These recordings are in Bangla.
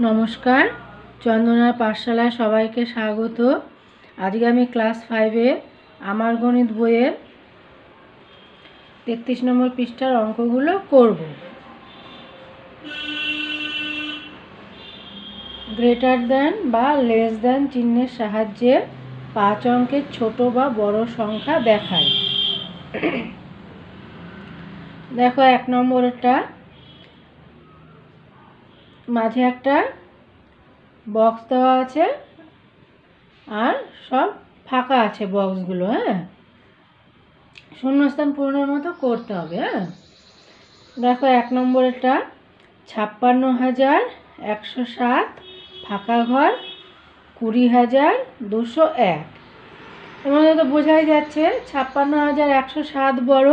নমস্কার, চন্দনার পাঠশালায় সবাইকে স্বাগত। আজকে আমি ক্লাস 5-এ আমার গণিত বইয়ের 33 নম্বর পৃষ্ঠার অঙ্কগুলো করব। গ্রেটার দ্যান বা লেস দ্যান চিহ্নের সাহায্যে 5 অঙ্কের ছোট বা বড় সংখ্যা দেখায়। দেখো 1 নম্বরটা, মাঝে একটা বক্স দেওয়া আছে আর সব ফাঁকা আছে বক্সগুলো। শূন্যস্থান পূরণের মতো করতে হবে। দেখো 1 নম্বরটা 56,107 ফাঁকা ঘর 20,201। এর মধ্যে তো বোঝাই যাচ্ছে 56,107 বড়,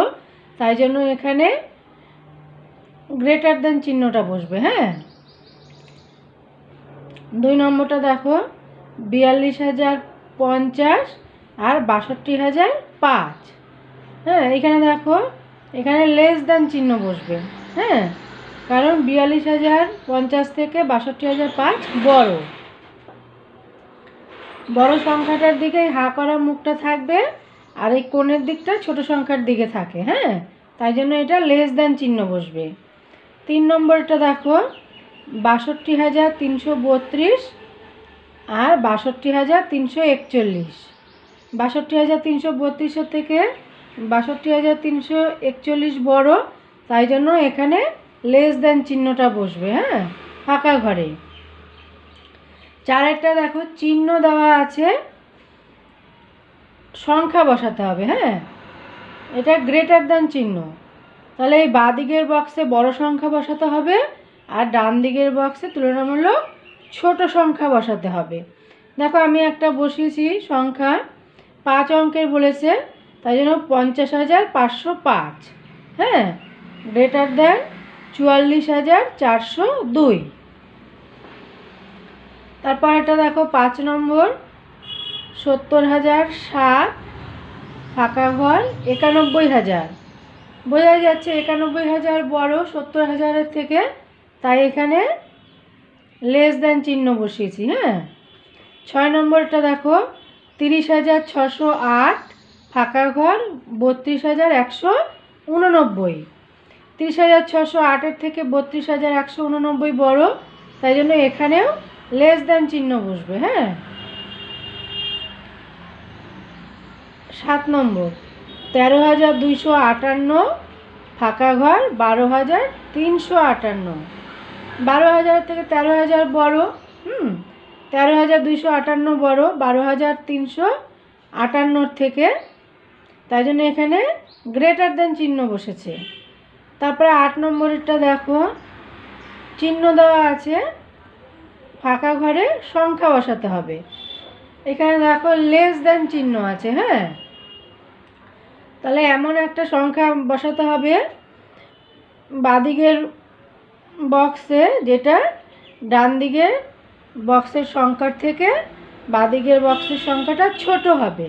তাই জন্য এখানে গ্রেটার দেন চিহ্নটা বসবে। 2 নম্বরটা দেখো 42,050 আর 62,005। এখানে দেখো এখানে লেস দেন চিহ্ন বসবে। কারণ 42,050 থেকে 62,005 বড়। বড় সংখ্যাটার দিকে হা করা মুখটা থাকবে আর এই কোণের দিকটা ছোট সংখ্যার দিকে থাকে। তাই জন্য এটা লেস দেন চিহ্ন বসবে। 3 নম্বরটা দেখো 62,332 আর 62,341। 62,332 থেকে 62,341 বড়, তাই জন্য এখানে লেস দেন চিহ্নটা বসবে। ফাঁকা ঘরে 4একটা দেখো চিহ্ন দেওয়া আছে, সংখ্যা বসাতে হবে। এটা গ্রেটার দেন চিহ্ন, তাহলে এই বাঁ দিকের বক্সে বড় সংখ্যা বসাতে হবে আর ডান দিকের বক্সে তুলনামূলক ছোট সংখ্যা বসাতে হবে। দেখো আমি একটা বসিয়েছি সংখ্যা 5 অঙ্কের বলেছে, তাই জন্য 50,505। Greater than 44,402। তারপর এটা দেখো 5 নম্বর 70,007 ফাঁকা ঘর 91,000। বোঝা যাচ্ছে 91,000 বড় 70,000-এর থেকে, তাই এখানে লেস দেন চিহ্ন বসিয়েছি। 6 নম্বরটা দেখো 30,608 ফাঁকা ঘর 32,189। 30,608-এর থেকে 32,189 বড়, তাই জন্য এখানেও লেস দেন চিহ্ন বসবে। 7 নম্বর 13,258 ফাঁকা ঘর 12,358। 12,000 থেকে 13,000 বড়। 13,258 বড় 12,358 থেকে, তাই জন্য এখানে গ্রেটার দেন চিহ্ন বসেছে। তারপরে 8 নম্বরেরটা দেখো চিহ্ন দেওয়া আছে, ফাঁকা ঘরে সংখ্যা বসাতে হবে। এখানে দেখো লেস দেন চিহ্ন আছে। তাহলে এমন একটা সংখ্যা বসাতে হবে বাঁদিকের বক্সে, যেটা ডান দিকের বক্সের সংখ্যার থেকে বাঁদিকের বক্সের সংখ্যাটা ছোট হবে।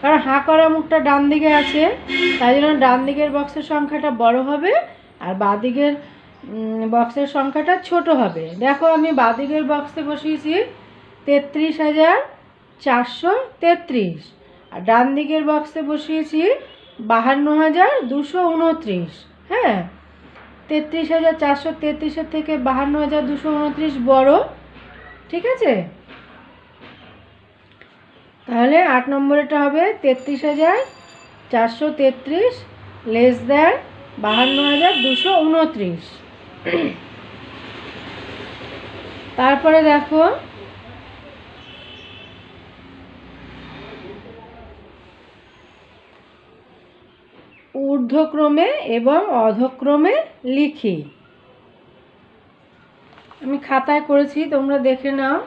কারণ হা করা মুখটা ডান দিকে আছে, তাই জন্য ডান দিকের বক্সের সংখ্যাটা বড় হবে আর বাঁদিকের বক্সের সংখ্যাটা ছোট হবে। দেখো আমি বাঁদিকের বক্সে বসিয়েছি 33,433 আর ডান দিকের বক্সে বসিয়েছি 52,229। 33,433-এর থেকে 52,229 বড়। ঠিক আছে, তাহলে 8 নম্বরেটা হবে 33,433 লেস দেন 52,229। তারপরে দেখো ঊর্ধ্বক্রমে এবং অধক্রমে লিখি। আমি খাতায় করেছি, তোমরা দেখে নাও।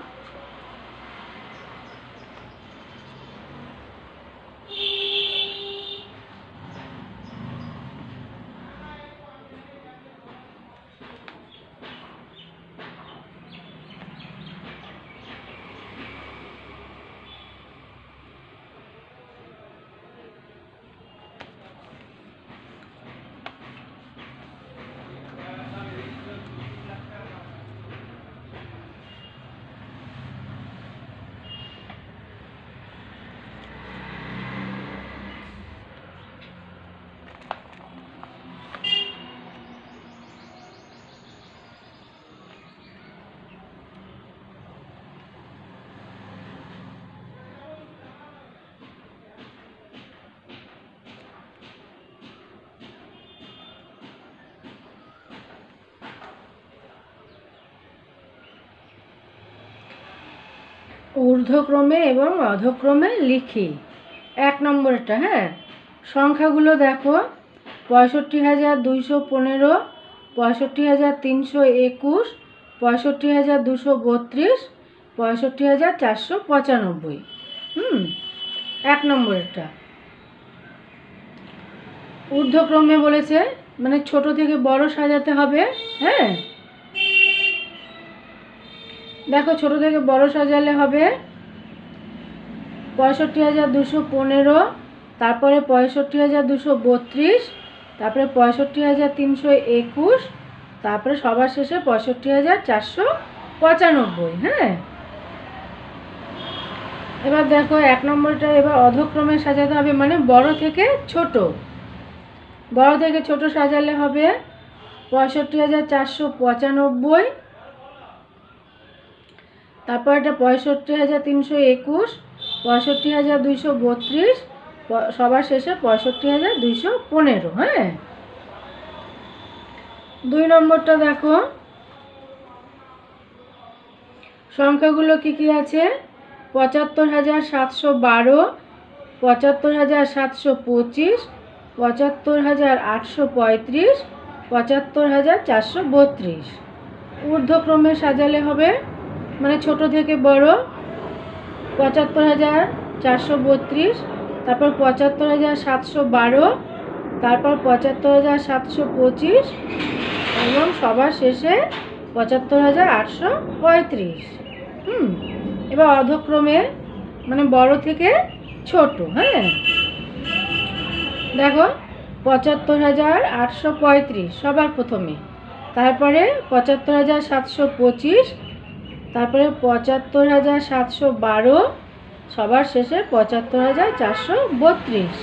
ঊর্ধ্বক্রমে এবং অধক্রমে লিখি। 1 নম্বরটা, হ্যাঁ, সংখ্যাগুলো দেখো, 65,215, 65,321, 65,232, 65,495। 1 নম্বরটা ঊর্ধ্বক্রমে বলেছে, মানে ছোট থেকে বড় সাজাতে হবে। হ্যাঁ, দেখো ছোট থেকে বড় সাজালে হবে 65,215, তারপরে 65,232, তারপরে 65,321, তারপরে সবার শেষে 65,495। হ্যাঁ, এবার দেখো 1 নম্বরটা এবার অধক্রমে সাজাতে হবে, মানে বড় থেকে ছোট। বড় থেকে ছোট সাজালে হবে 65,495, তারপর এটা 65,321, 65,232, সবার শেষে 65,215। হ্যাঁ, 2 নম্বরটা দেখো, সংখ্যাগুলো কি কি আছে, 75,712, 75,725, 75,835, 75,432। ঊর্ধ্বক্রমে সাজালে হবে, মানে ছোট থেকে বড়, 75,432, তারপর 75,712, তারপর 75,725 এবং সবার শেষে 75,835। এবার অধক্রমে, মানে বড় থেকে ছোট। হ্যাঁ, দেখো 75,835 সবার প্রথমে, তারপরে 75,725, তারপরে 75,712, সবার শেষে 75,432।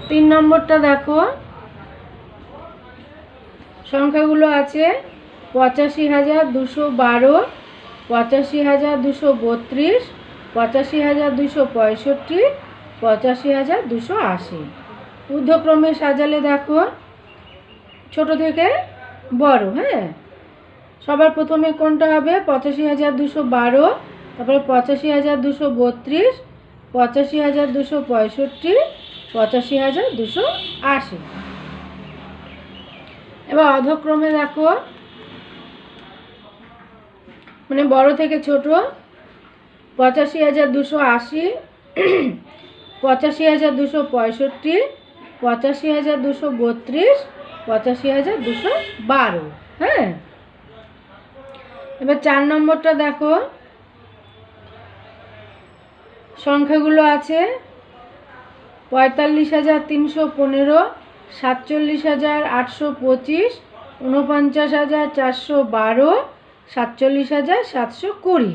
3 নম্বরটা দেখো, সংখ্যাগুলো আছে 85,212, 85,232, 85,265, 85,280। ঊর্ধ্বক্রমে সাজালে দেখো ছোট থেকে বড়। হ্যাঁ, সবার প্রথমে কোনটা হবে, 85,212, তারপরে 85,232, 85,265, 85,280। এবার অধক্রমে দেখো, মানে বড় থেকে ছোট, 85,280, 85,265, 85,232, 85,212। হ্যাঁ, এবার 4 নম্বরটা দেখো, সংখ্যাগুলো আছে 45,315, 47,825, 49,412, 47,720।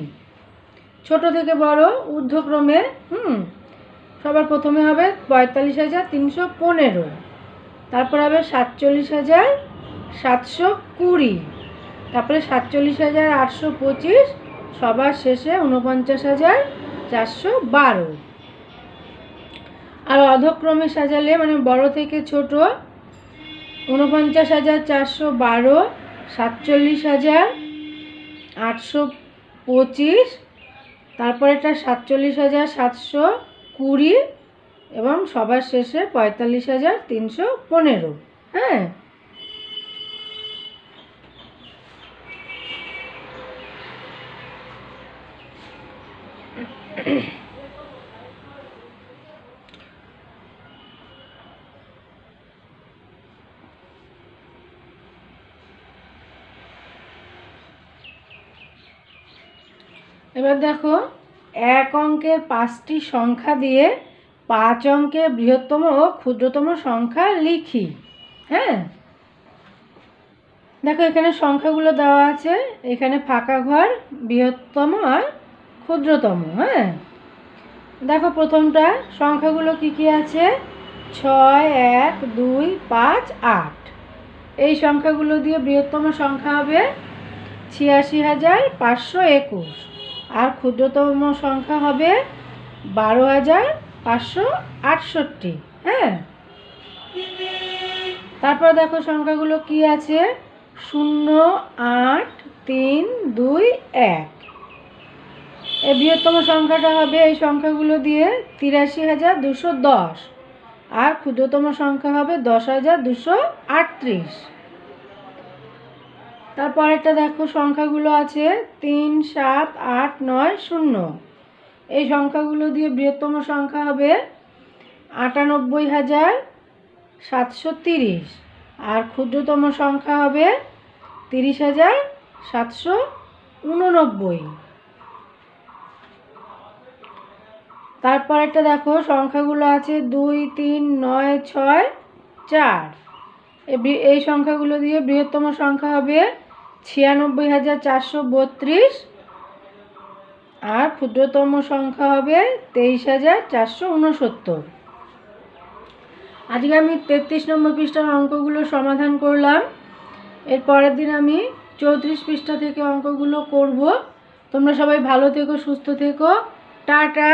ছোট থেকে বড় ঊর্ধ্বক্রমে, সবার প্রথমে হবে 45,315, তারপর হবে 47,720, তারপরে 47,825, সবার শেষে 49,412। আর অধক্রমে সাজালে, মানে বড় থেকে ছোট, 49,412, 47,825, তারপর এটা 47,720 এবং সবার শেষে 45,315। হ্যাঁ, এবার দেখো 1 অঙ্কের 5টি সংখ্যা দিয়ে 5 অঙ্কের বৃহত্তম ও ক্ষুদ্রতম সংখ্যা লিখি। হ্যাঁ, দেখো এখানে সংখ্যাগুলো দেওয়া আছে, এখানে ফাঁকা ঘর, বৃহত্তম আর ক্ষুদ্রতম। হ্যাঁ, দেখো প্রথমটা সংখ্যাগুলো কি কি আছে, 6, 1, 2, 5, 8। এই সংখ্যাগুলো দিয়ে বৃহত্তম সংখ্যা হবে 86,521 আর ক্ষুদ্রতম সংখ্যা হবে 12,568। হ্যাঁ, তারপর দেখো সংখ্যাগুলো কি আছে, 0, 8, 3, 2, 1। এই বৃহত্তম সংখ্যাটা হবে এই সংখ্যাগুলো দিয়ে ৮৩,২১০, আর ক্ষুদ্রতম সংখ্যা হবে ১০,২৩৮। তারপর একটা দেখো সংখ্যাগুলো আছে ৩, ৭, ৮, ৯, ০। এই সংখ্যাগুলো দিয়ে বৃহত্তম সংখ্যা হবে ৯৮,৭৩০, আর ক্ষুদ্রতম সংখ্যা হবে ৩০,৭৮৯। তারপর একটা দেখো সংখ্যাগুলো আছে ২, ৩, ৯, ৬, ৪। এই সংখ্যাগুলো দিয়ে বৃহত্তম সংখ্যা হবে ৯৬,৪৩২, আর ক্ষুদ্রতম সংখ্যা হবে ২৩,৪৬৯। আজকে আমি ৩৩ নম্বর পৃষ্ঠার অঙ্কগুলো সমাধান করলাম। এর পরের দিন আমি ৩৪ পৃষ্ঠা থেকে অঙ্কগুলো করব। তোমরা সবাই ভালো থেকো, সুস্থ থেকো, টাটা।